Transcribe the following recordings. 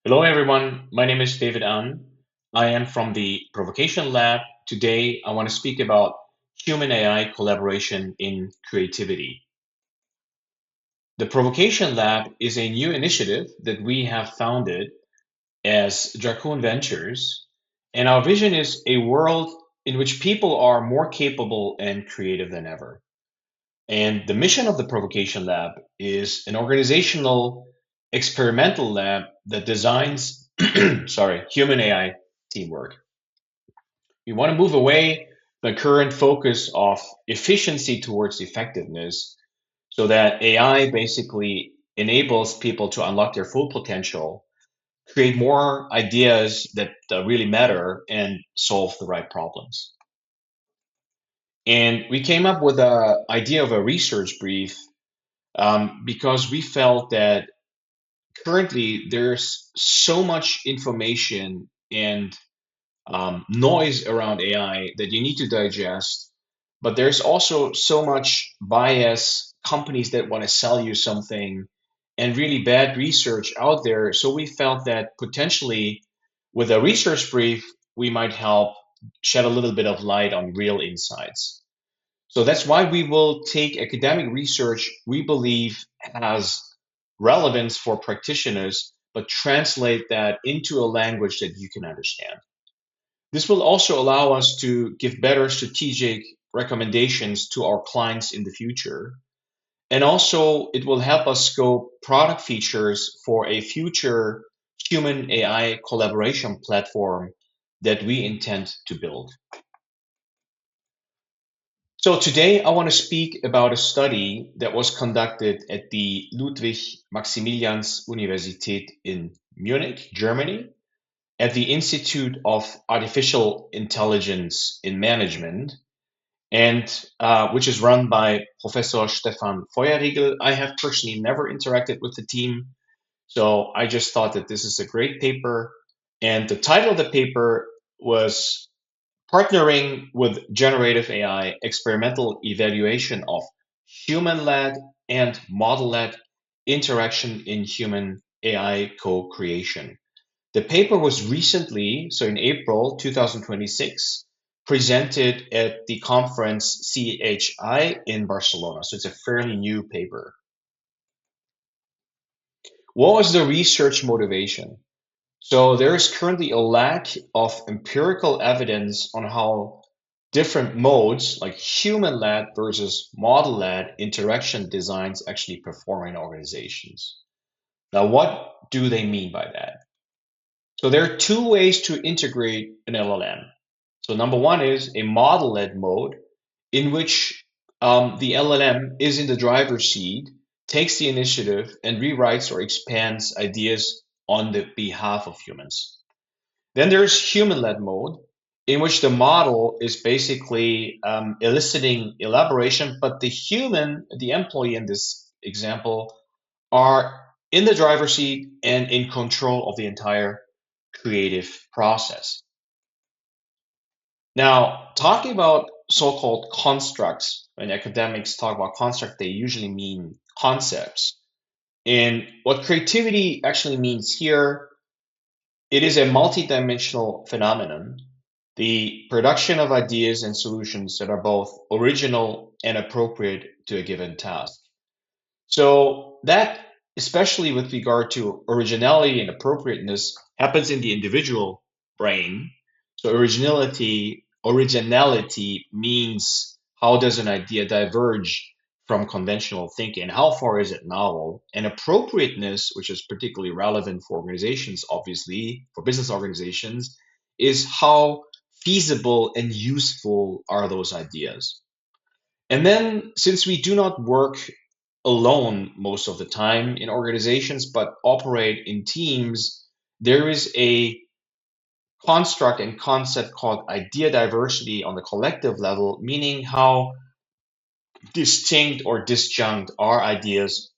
Hello, everyone. My name is David An. I am from the Provocation Lab. Today, I want to speak about human AI collaboration in creativity. The Provocation Lab is a new initiative that we have founded as Dracoon Ventures, and our vision is a world in which people are more capable and creative than ever. And the mission of the Provocation Lab is an organizational experimental lab that designs, human AI teamwork. We want to move away the current focus of efficiency towards effectiveness so that AI basically enables people to unlock their full potential, create more ideas that really matter, and solve the right problems. And we came up with the idea of a research brief because we felt that currently there's so much information and noise around AI that you need to digest, but there's also so much bias, companies that want to sell you something, and really bad research out there. So we felt that potentially with a research brief, we might help shed a little bit of light on real insights. So that's why we will take academic research we believe has relevance for practitioners, but translate that into a language that you can understand. This will also allow us to give better strategic recommendations to our clients in the future. And also, it will help us scope product features for a future human AI collaboration platform that we intend to build. So today I want to speak about a study that was conducted at the Ludwig Maximilians Universität in Munich, Germany, at the Institute of Artificial Intelligence in Management, and which is run by Professor Stefan Feuerriegel. I have personally never interacted with the team, so I just thought that this is a great paper. And the title of the paper was Partnering with Generative AI, Experimental Evaluation of Human-Led and Model-Led Interaction in Human AI Co-Creation. The paper was recently, so in April 2026, presented at the conference CHI in Barcelona. So it's a fairly new paper. What was the research motivation? So there is currently a lack of empirical evidence on how different modes, like human-led versus model-led interaction designs, actually perform in organizations. Now, what do they mean by that? So there are two ways to integrate an LLM. So number one is a model-led mode in which the LLM is in the driver's seat, takes the initiative, and rewrites or expands ideas on the behalf of humans. Then there's human-led mode, in which the model is basically eliciting elaboration, but the human, the employee in this example, are in the driver's seat and in control of the entire creative process. Now, talking about so-called constructs, when academics talk about construct, they usually mean concepts. And what creativity actually means here, it is a multidimensional phenomenon, the production of ideas and solutions that are both original and appropriate to a given task. So that, especially with regard to originality and appropriateness, happens in the individual brain. So originality means how does an idea diverge from conventional thinking and how far is it novel? And appropriateness, which is particularly relevant for organizations, obviously, for business organizations, is how feasible and useful are those ideas. And then, since we do not work alone most of the time in organizations, but operate in teams, there is a construct and concept called idea diversity on the collective level, meaning how distinct or disjunct are ideas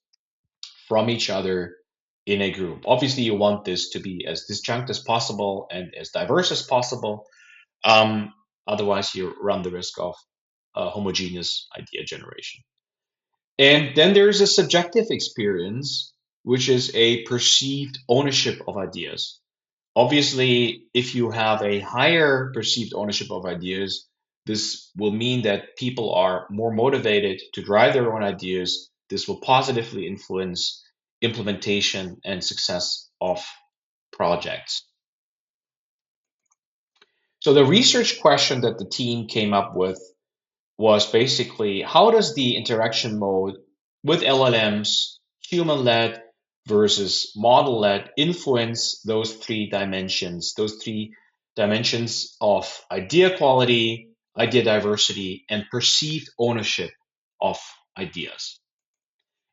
from each other in a group. Obviously, you want this to be as disjunct as possible and as diverse as possible. Um, Otherwise, you run the risk of homogeneous idea generation. And then there's a subjective experience which is a perceived ownership of ideas. Obviously, if you have a higher perceived ownership of ideas, this will mean that people are more motivated to drive their own ideas. This will positively influence implementation and success of projects. So the research question that the team came up with was basically, how does the interaction mode with LLMs, human-led versus model-led, influence those three dimensions of idea quality, idea diversity, and perceived ownership of ideas.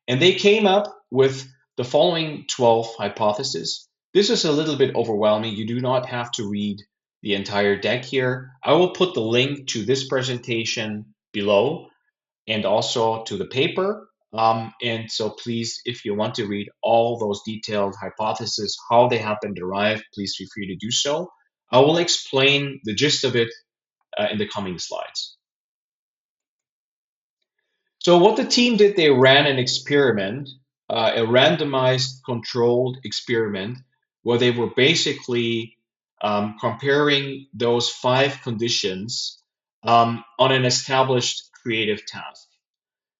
And they came up with the following 12 hypotheses. This is a little bit overwhelming. You do not have to read the entire deck here. I will put the link to this presentation below and also to the paper. And so please, if you want to read all those detailed hypotheses, how they have been derived, please feel free to do so. I will explain the gist of it in the coming slides. So what the team did, they ran an experiment, a randomized controlled experiment, where they were basically comparing those 5 conditions on an established creative task.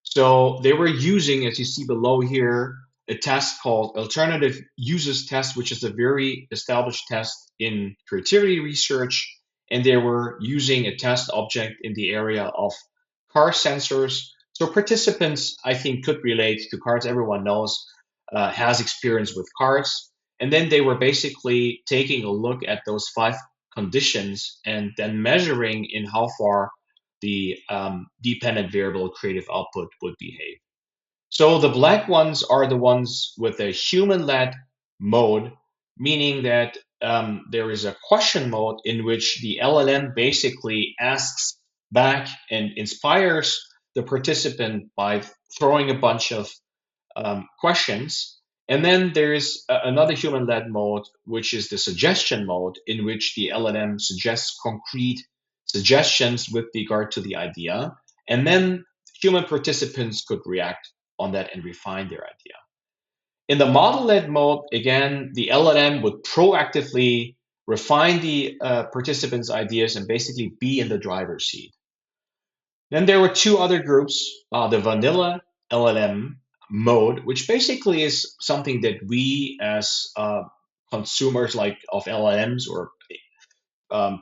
So they were using, as you see below here, a test called Alternative Uses Test, which is a very established test in creativity research. And they were using a test object in the area of car sensors. So participants, I think, could relate to cars. Everyone knows, has experience with cars. And then they were basically taking a look at those 5 conditions and then measuring in how far the dependent variable creative output would behave. So the black ones are the ones with a human-led mode, meaning that there is a question mode in which the LLM basically asks back and inspires the participant by throwing a bunch of questions. And then there's another human-led mode, which is the suggestion mode, in which the LLM suggests concrete suggestions with regard to the idea. And then human participants could react on that and refine their idea. In the model-led mode, again, the LLM would proactively refine the participants' ideas and basically be in the driver's seat. Then there were 2 other groups, the vanilla LLM mode, which basically is something that we as consumers like of LLMs or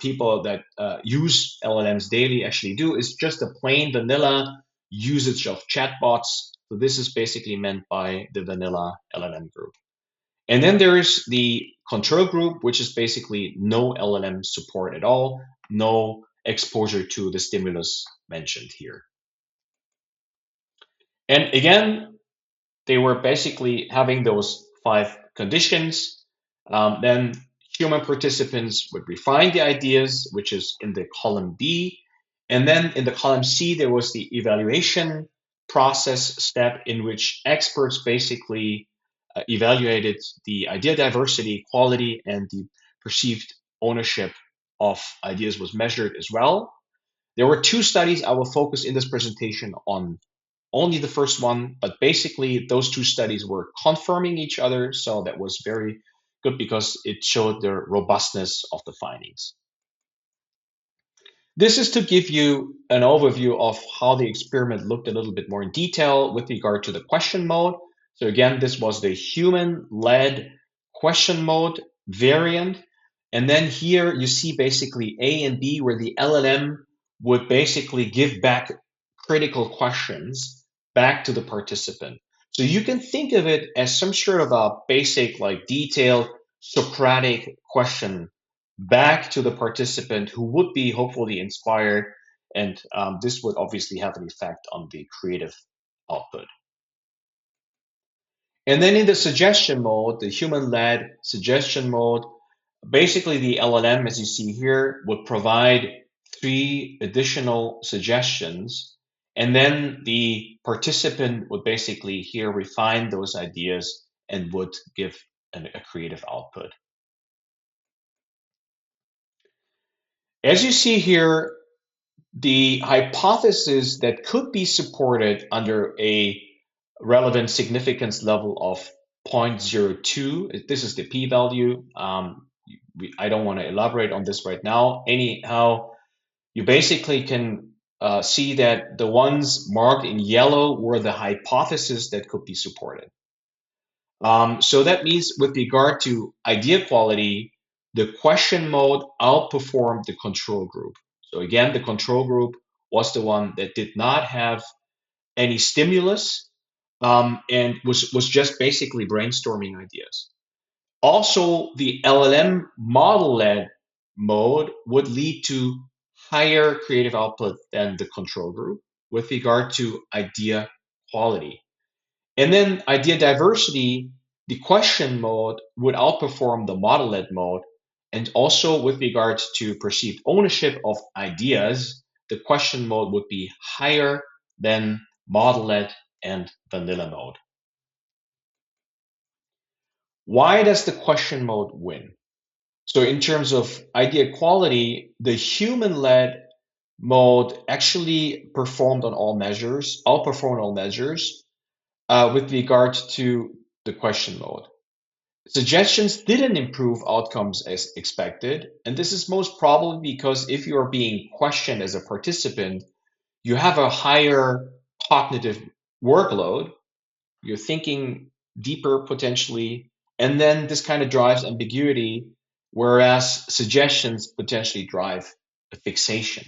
people that use LLMs daily actually do, is just a plain vanilla usage of chatbots. So this is basically meant by the vanilla LLM group. And then there is the control group, which is basically no LLM support at all, no exposure to the stimulus mentioned here. And again, they were basically having those 5 conditions. Then human participants would refine the ideas, which is in the column B. And then in the column C, there was the evaluation process step in which experts basically evaluated the idea diversity, quality, and the perceived ownership of ideas was measured as well. There were 2 studies. I will focus in this presentation on only the first one, but basically those 2 studies were confirming each other. So that was very good because it showed the robustness of the findings. This is to give you an overview of how the experiment looked a little bit more in detail with regard to the question mode. So again, this was the human-led question mode variant. And then here you see basically A and B, where the LLM would basically give back critical questions back to the participant. So you can think of it as some sort of a basic, like detailed Socratic question back to the participant who would be hopefully inspired. And this would obviously have an effect on the creative output. And then in the suggestion mode, the human-led suggestion mode, basically the LLM, as you see here, would provide 3 additional suggestions. And then the participant would basically here refine those ideas and would give a creative output. As you see here, the hypothesis that could be supported under a relevant significance level of 0.02. This is the p-value. I don't want to elaborate on this right now. Anyhow, you basically can see that the ones marked in yellow were the hypothesis that could be supported. So that means with regard to idea quality, the question mode outperformed the control group. So again, the control group was the one that did not have any stimulus and was just basically brainstorming ideas. Also, the LLM model-led mode would lead to higher creative output than the control group with regard to idea quality. And then idea diversity, the question mode would outperform the model-led mode. And also with regards to perceived ownership of ideas, the question mode would be higher than model-led and vanilla mode. Why does the question mode win? So in terms of idea quality, the human-led mode actually performed on all measures, outperformed all measures with regard to the question mode. Suggestions didn't improve outcomes as expected, and this is most probably because if you are being questioned as a participant, you have a higher cognitive workload, you're thinking deeper potentially, and then this kind of drives ambiguity, whereas suggestions potentially drive a fixation.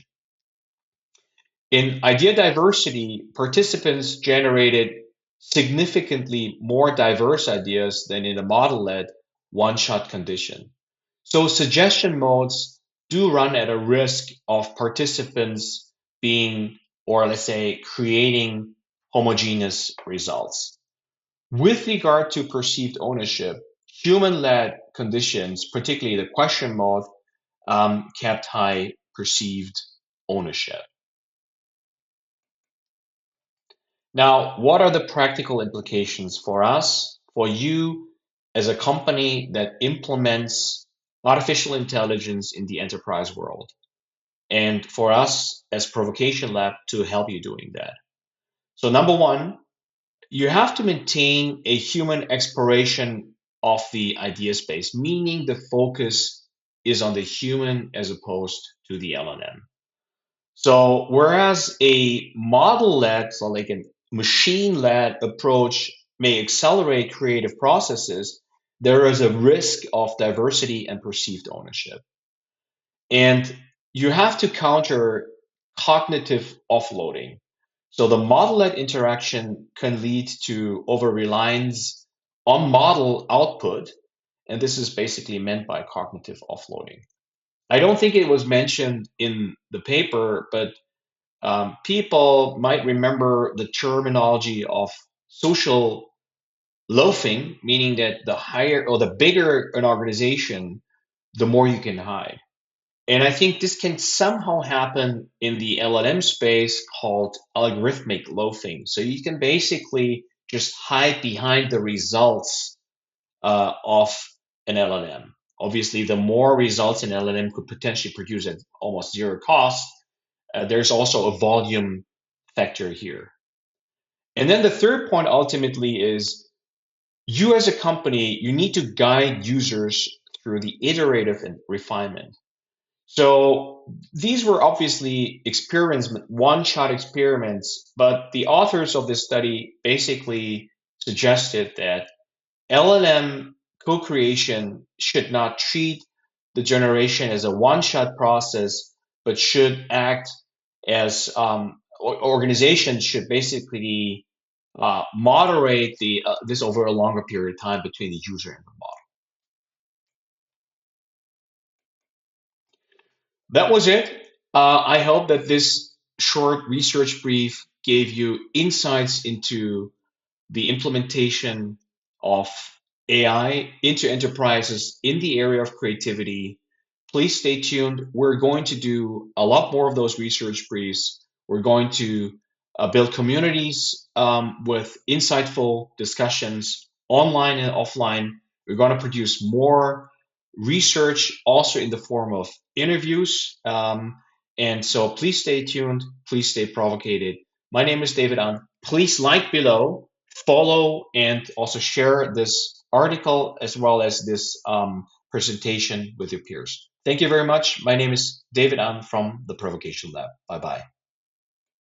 In idea diversity, participants generated significantly more diverse ideas than in a model-led one-shot condition. So suggestion modes do run at a risk of participants being, or let's say, creating homogeneous results. With regard to perceived ownership, human-led conditions, particularly the question mode, kept high perceived ownership. Now, what are the practical implications for us, for you as a company that implements artificial intelligence in the enterprise world, and for us as Provocation Lab to help you doing that? So number one, you have to maintain a human exploration of the idea space, meaning the focus is on the human as opposed to the LLM. So whereas a model-led, so like a machine-led approach may accelerate creative processes, there is a risk of diversity and perceived ownership. And you have to counter cognitive offloading. So the model-led interaction can lead to over-reliance on model output, and this is basically meant by cognitive offloading. I don't think it was mentioned in the paper, but people might remember the terminology of social loafing, meaning that the higher or the bigger an organization, the more you can hide. And I think this can somehow happen in the LLM space called algorithmic loafing. So you can basically just hide behind the results of an LLM. Obviously, the more results an LLM could potentially produce at almost zero cost, there's also a volume factor here. And then the third point ultimately is you as a company, you need to guide users through the iterative and refinement. So these were obviously experiments, one-shot experiments, but the authors of this study basically suggested that LLM co-creation should not treat the generation as a one-shot process, but should act as organizations should basically moderate this over a longer period of time between the user and the model. That was it. I hope that this short research brief gave you insights into the implementation of AI into enterprises in the area of creativity. Please stay tuned. We're going to do a lot more of those research briefs. We're going to build communities with insightful discussions online and offline. We're going to produce more research also in the form of interviews. And so please stay tuned. Please stay provocated. My name is David An. Please like below, follow and also share this article as well as this presentation with your peers. Thank you very much. My name is David. I'm from the Provocation Lab. Bye bye.